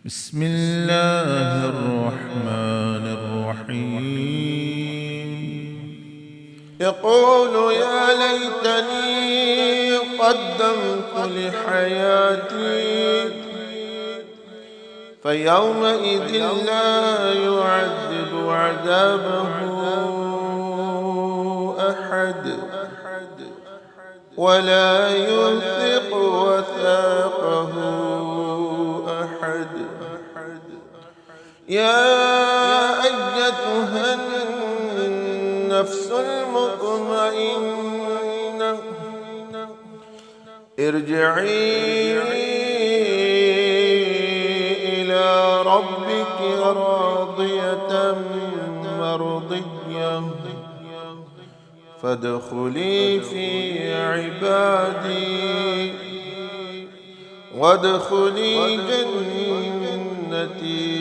بسم الله الرحمن الرحيم. يقول يا ليتني قدمت لحياتي فيومئذ لا يعذب عذابه أحد ولا يوثق وثاقه أحد. يا أيتها النفس المطمئنة ارجعي إلى ربك راضية مرضية فادخلي في عبادي وادخلي جنتي